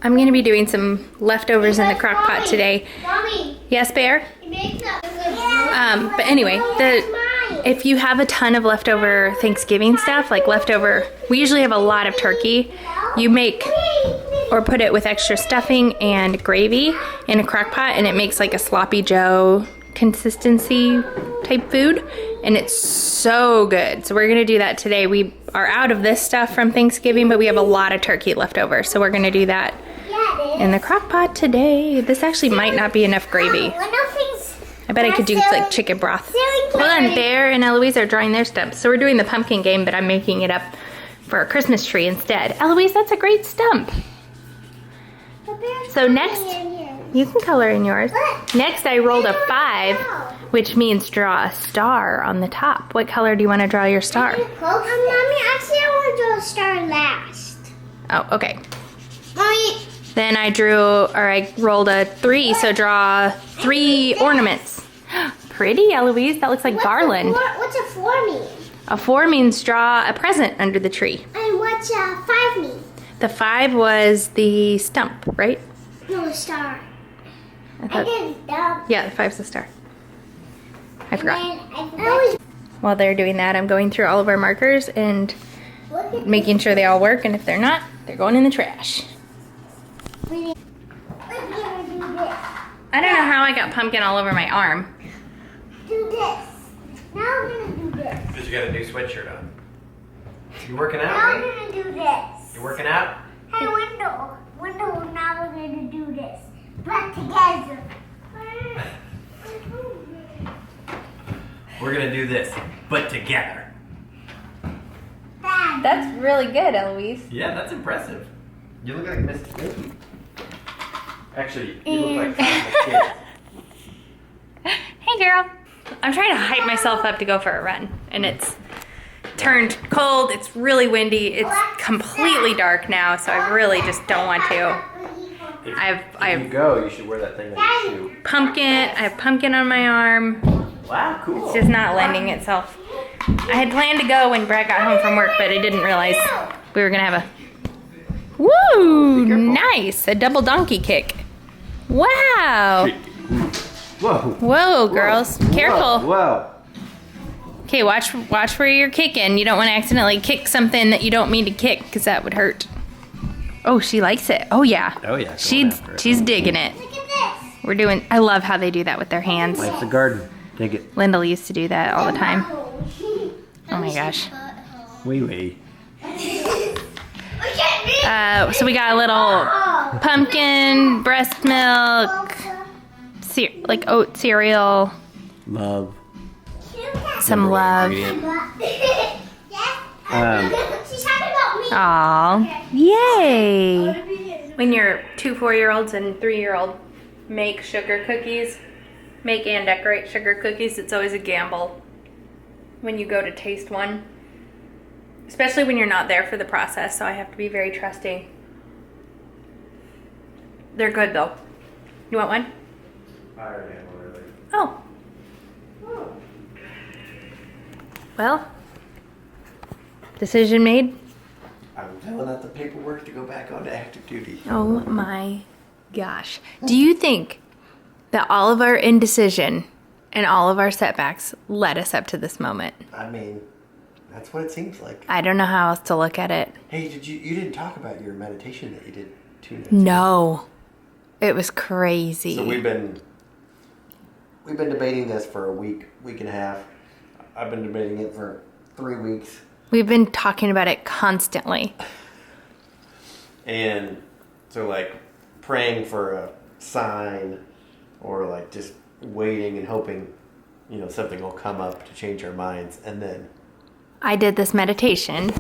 I'm going to be doing some leftovers in the crock pot today. Mommy. Yes, Bear? But anyway, if you have a ton of leftover Thanksgiving stuff, like we usually have a lot of turkey. You make or put it with extra stuffing and gravy in a crock pot, and it makes like a sloppy Joe consistency type food, and it's so good. So we're gonna do that today. We are out of this stuff from Thanksgiving, but we have a lot of turkey left over, so we're gonna do that in the crock pot today. This actually might not be enough gravy. I bet I could do like chicken broth. Hold on, Bear and Eloise are drawing their stumps. So we're doing the pumpkin game, but I'm making it up for a Christmas tree instead. Eloise, that's a great stump. So next, you can color in yours. Next, I rolled a 5, which means draw a star on the top. What color do you want to draw your star? Mommy, actually I want to draw a star last. Oh, okay. Mommy. Then I rolled a 3, so draw 3 ornaments. Pretty, Eloise. That looks like garland. What's a 4 mean? A 4 means draw a present under the tree. And what's a 5 mean? The 5 was the stump, right? No, a star. I thought, did stump. yeah, the 5's the star. I forgot. I While they're doing that, I'm going through all of our markers and making sure they all work, and if they're not, they're going in the trash. We're gonna do this. I don't know how I got pumpkin all over my arm. Do this. Now we're gonna do this. Because you got a new sweatshirt on. You working Now out, we're right? gonna do this. You working out? Hey, window. Now we're gonna do this. But together. We're gonna do this, but together. Dad. That's really good, Eloise. Yeah, that's impressive. You look like Miss Mickey. Actually, you look like a kid. Hey, girl. I'm trying to hype myself up to go for a run, and it's turned cold. It's really windy. It's completely dark now, so I really just don't want to. If you go, you should wear that thing on your shoe. Pumpkin. I have pumpkin on my arm. Wow, cool. It's just not lending itself. I had planned to go when Brad got home from work, but I didn't realize we were gonna have a. Woo! Nice, a double donkey kick. Wow. Whoa. Whoa, girls, careful. Whoa. Okay, watch where you're kicking. You don't want to accidentally kick something that you don't mean to kick, because that would hurt. Oh, she likes it. Oh yeah. Oh yeah. She's digging it. Look at this. I love how they do that with their hands. Life's a garden. Take it. Lyndle used to do that all the time. Oh my gosh. Wee wee. So we got a little pumpkin, breast milk, like oat cereal, Love. some love. She's talking about me. Aw, yay! When your 2 4-year-olds and 3-year-old make sugar cookies, make and decorate sugar cookies, it's always a gamble when you go to taste one. Especially when you're not there for the process, so I have to be very trusting. They're good though. You want one? I already have one really. Oh. Well, decision made. I'm filling out the paperwork to go back onto active duty. Oh my gosh. Do you think that all of our indecision and all of our setbacks led us up to this moment? I mean, that's what it seems like. I don't know how else to look at it. Hey, you didn't talk about your meditation that you did 2 minutes. No. It was crazy. So we've been debating this for a week and a half. I've been debating it for 3 weeks. We've been talking about it constantly. And so like praying for a sign or like just waiting and hoping, something will come up to change our minds. And then I did this meditation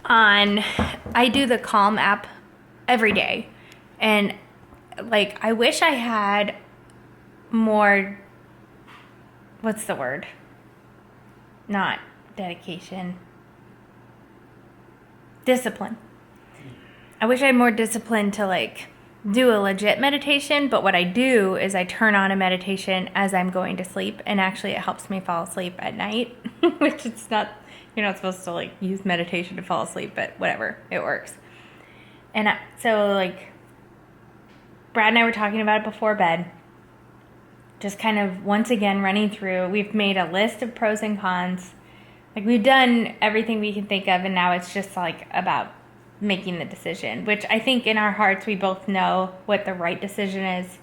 I do the Calm app every day. And like, I wish I had more, what's the word? Not dedication. Discipline. I wish I had more discipline to like do a legit meditation, but what I do is I turn on a meditation as I'm going to sleep, and actually it helps me fall asleep at night, which it's not, you're not supposed to like use meditation to fall asleep, but whatever, it works. so like Brad and I were talking about it before bed. Just kind of once again running through. We've made a list of pros and cons. Like we've done everything we can think of, and now it's just like about making the decision, which I think in our hearts we both know what the right decision is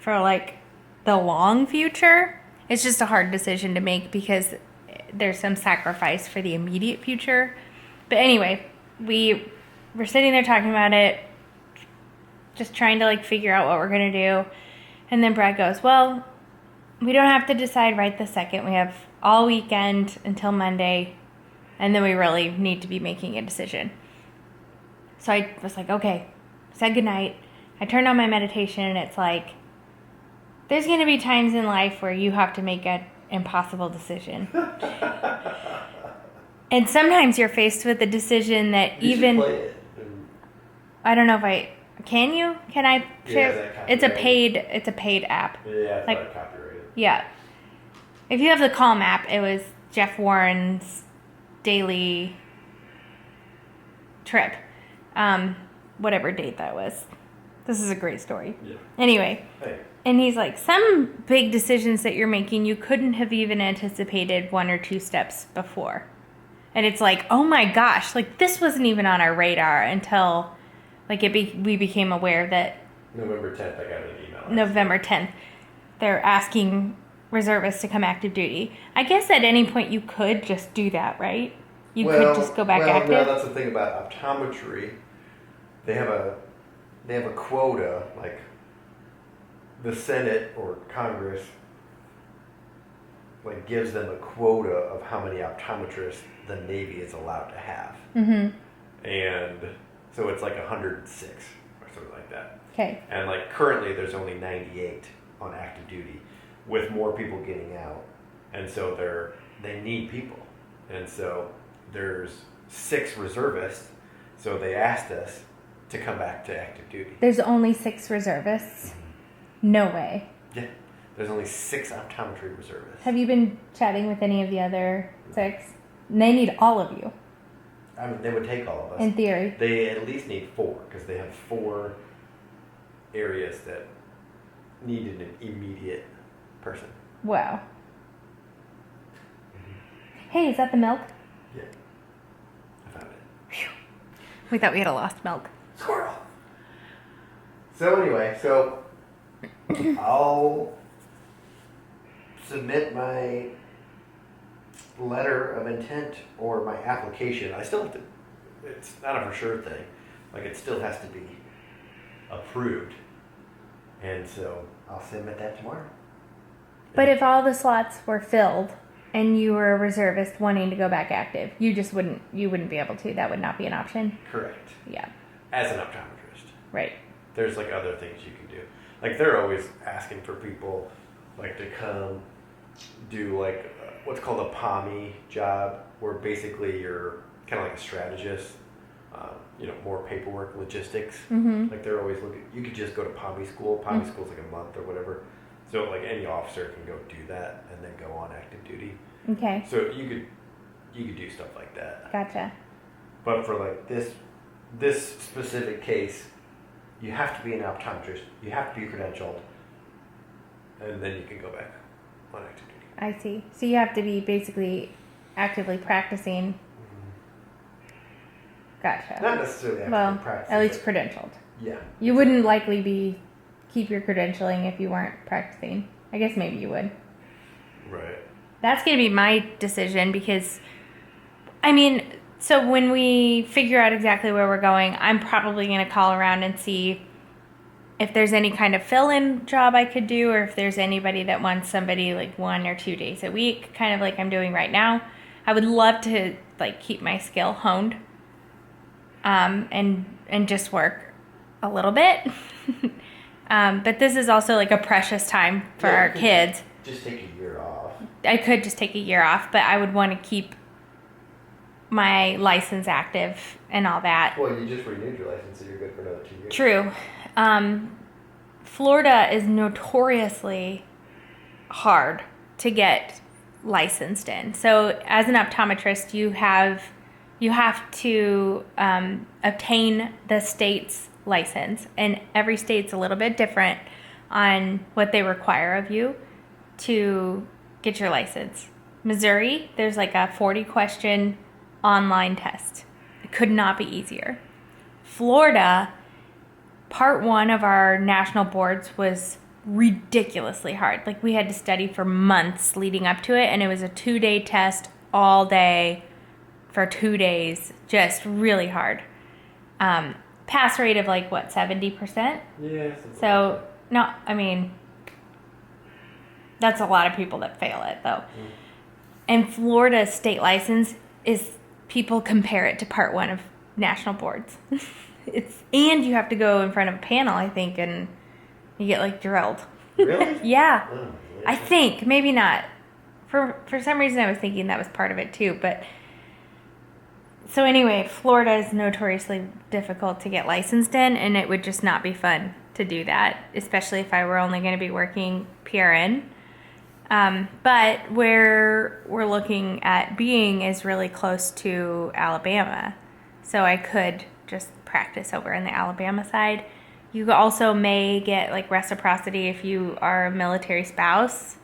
for like the long future. It's just a hard decision to make because there's some sacrifice for the immediate future. But anyway, we were sitting there talking about it, just trying to like figure out what we're going to do. And then Brad goes, well, we don't have to decide right this second. We have all weekend until Monday, and then we really need to be making a decision. So I was like, okay, said goodnight. I turned on my meditation, and it's like, there's going to be times in life where you have to make an impossible decision. And sometimes you're faced with a decision that You even... should play it. I don't know if I... Can you? Can I share? is that It's a copyrighted? paid app. Yeah, it's Like- not copyrighted. Yeah. If you have the Calm app, it was Jeff Warren's daily trip. Whatever date that was. This is a great story. Yeah. Anyway, Hey. and he's like, some big decisions that you're making, you couldn't have even anticipated 1 or 2 steps before. And it's like, oh my gosh, like this wasn't even on our radar until like we became aware that November 10th, I got an email. November 10th, they're asking reservists to come active duty. I guess at any point you could just do that, right? You could just go back active. No, that's the thing about optometry. They have a quota, like the Senate or Congress like gives them a quota of how many optometrists the Navy is allowed to have. Mm-hmm. And so it's like 106 or something like that. Okay. And like currently there's only 98 on active duty with more people getting out. And so they need people. And so there's 6 reservists. So they asked us to come back to active duty. There's only 6 reservists? No way. Yeah. There's only 6 optometry reservists. Have you been chatting with any of the other 6? They need all of you, I mean, they would take all of us. in theory. They at least need 4 because they have 4 areas that needed an immediate person. Wow. Hey, is that the milk? Yeah. I found it. We thought we had a lost milk. Squirrel. So anyway, I'll submit my letter of intent or my application. I still have to, it's not a for sure thing. Like it still has to be approved. And so I'll submit that tomorrow. But if all the slots were filled and you were a reservist wanting to go back active, you wouldn't be able to. That would not be an option. Correct. Yeah. As an optometrist. Right. There's like other things you can do. Like they're always asking for people like to come do like what's called a PAMI job, where basically you're kind of like a strategist, more paperwork, logistics. Mm-hmm. Like they're always looking, you could just go to PAMI school. PAMI school's like a month or whatever. So like any officer can go do that and then go on active duty. Okay. So you could do stuff like that. Gotcha. But for like this specific case, you have to be an optometrist, you have to be credentialed, and then you can go back on active duty. I see. So you have to be basically actively practicing. Gotcha. Not necessarily actively Well, practicing. at least but- credentialed. Yeah. You wouldn't likely keep your credentialing if you weren't practicing. I guess maybe you would. Right. That's going to be my decision because, so when we figure out exactly where we're going, I'm probably going to call around and see if there's any kind of fill-in job I could do, or if there's anybody that wants somebody like 1 or 2 days a week, kind of like I'm doing right now. I would love to like keep my skill honed, and just work a little bit. But this is also like a precious time for our kids. Just take a year off. I could just take a year off, but I would want to keep my license active and all that. Well, you just renewed your license, so you're good for another 2 years. True. Florida is notoriously hard to get licensed in. So as an optometrist, you have you have to obtain the state's license, and every state's a little bit different on what they require of you to get your license. Missouri, there's like a 40-question online test. It could not be easier. Florida, part 1 of our national boards was ridiculously hard. Like, we had to study for months leading up to it, and it was a 2-day test all day for 2 days. Just really hard. Pass rate of like, what, 70%? Yeah. So, no, I mean, that's a lot of people that fail it, though. And Florida's state license is, people compare it to part 1 of national boards. And you have to go in front of a panel, I think, and you get like drilled. Really? Yeah. Oh, I think, maybe not. For some reason I was thinking that was part of it too, but so anyway, Florida is notoriously difficult to get licensed in, and it would just not be fun to do that, especially if I were only going to be working PRN. But where we're looking at being is really close to Alabama, so I could just practice over in the Alabama side. You also may get like reciprocity if you are a military spouse,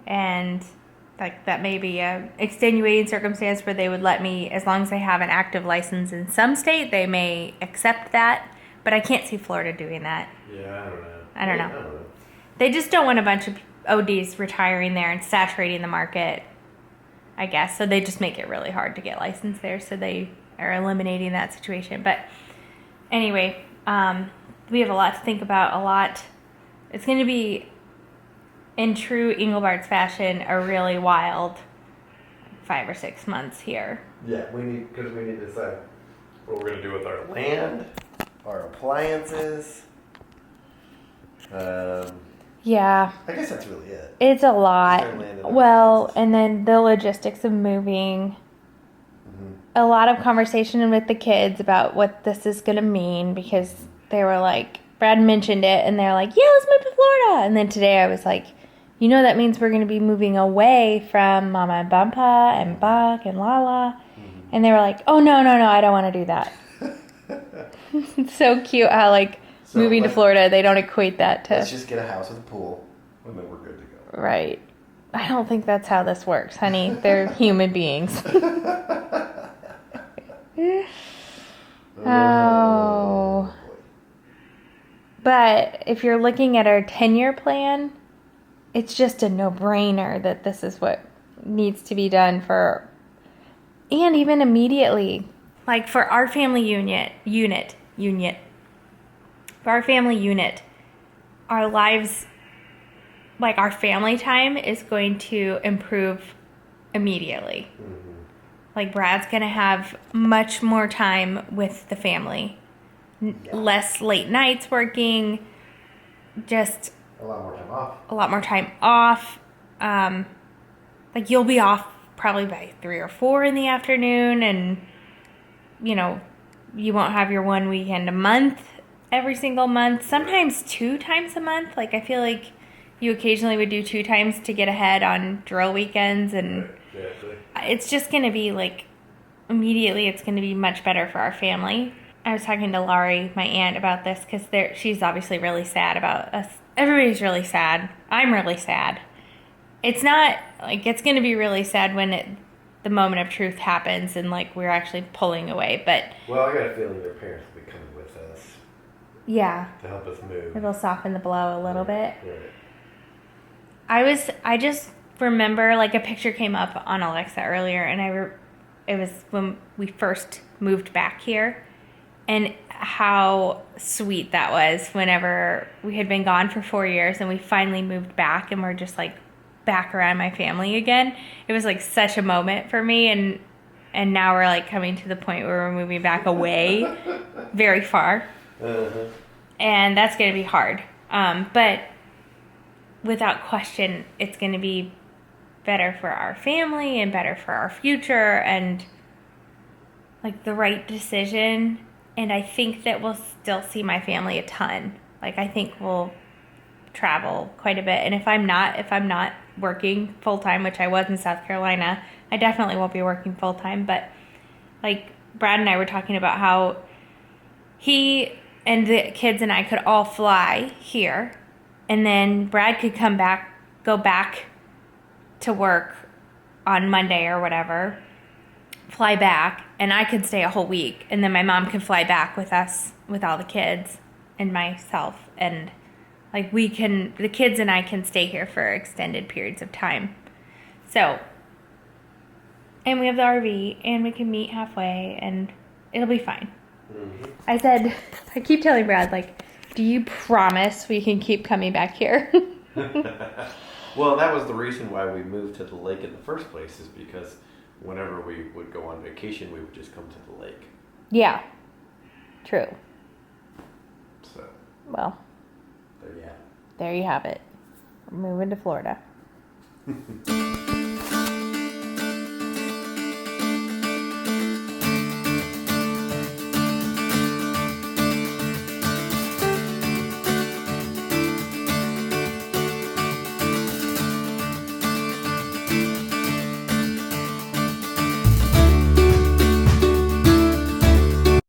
and like that may be a extenuating circumstance where they would let me, as long as I have an active license in some state, they may accept that. But I can't see Florida doing that. Yeah, I don't know. I don't know. They just don't want a bunch of ODs retiring there and saturating the market, I guess. So they just make it really hard to get licensed there. So they are eliminating that situation. But anyway, we have a lot to think about. It's going to be, in true Engelbart's fashion, a really wild 5 or 6 months here. Yeah, we need to decide what we're going to do with our land, our appliances. Yeah. I guess that's really it. It's a lot. Just our land and Well, appliances. and then the logistics of moving. Mhm. A lot of conversation with the kids about what this is going to mean, because they were like, Brad mentioned it, and they're like, yeah, let's move to Florida. And then today I was like, you know, that means we're going to be moving away from Mama and Bumpa and Buck and Lala. Mhm. And they were like, oh, no, I don't want to do that. It's so cute how, like, So, moving to like, Florida, they don't equate that to... Let's just get a house with a pool, and then we're good to go. Right. I don't think that's how this works, honey. They're human beings. Oh. But if you're looking at our 10-year plan, it's just a no-brainer that this is what needs to be done for, and even immediately. Like for our family unit, for our family unit, our lives, like our family time is going to improve immediately. Mhm. Like Brad's going to have much more time with the family. Less late nights working, just A lot more time off. a lot more time off. Like you'll be off probably by 3 or 4 in the afternoon, and you know, you won't have your one weekend a month every single month. Sometimes 2 times a month. Like I feel like you occasionally would do 2 times to get ahead on drill weekends, and Yeah, actually. it's just going to be like immediately it's going to be much better for our family. I was talking to Laurie, my aunt, about this because she's obviously really sad about us. Everybody's really sad. I'm really sad. It's not like it's going to be really sad when the moment of truth happens and like we're actually pulling away. But Well, I got a feeling your parents will be coming with us yeah, to help us move. it'll soften the blow a little bit. Right. I just remember like a picture came up on Alexa earlier, and it was when we first moved back here, and how sweet that was whenever we had been gone for 4 years and we finally moved back and we're just like back around my family again. It was like such a moment for me, and now we're like coming to the point where we're moving back away very far. Uh-huh. And that's going to be hard. But without question, it's going to be better for our family and better for our future, and like the right decision. And I think that we'll still see my family a ton. Like I think we'll travel quite a bit. And if I'm not working full time, which I was in South Carolina, I definitely won't be working full time. But Like, Brad and I were talking about how he and the kids and I could all fly here, and then Brad could go back to work on Monday or whatever, fly back, and I could stay a whole week, and then my mom could fly back with us, with all the kids and myself, and like the kids and I can stay here for extended periods of time. So, and we have the RV, and we can meet halfway, and it'll be fine. Mm-hmm. I keep telling Brad, like, do you promise we can keep coming back here? Well, that was the reason why we moved to the lake in the first place, is because whenever we would go on vacation, we would just come to the lake. Yeah, true. So, Well, there you have it. there you have it. We're moving to Florida.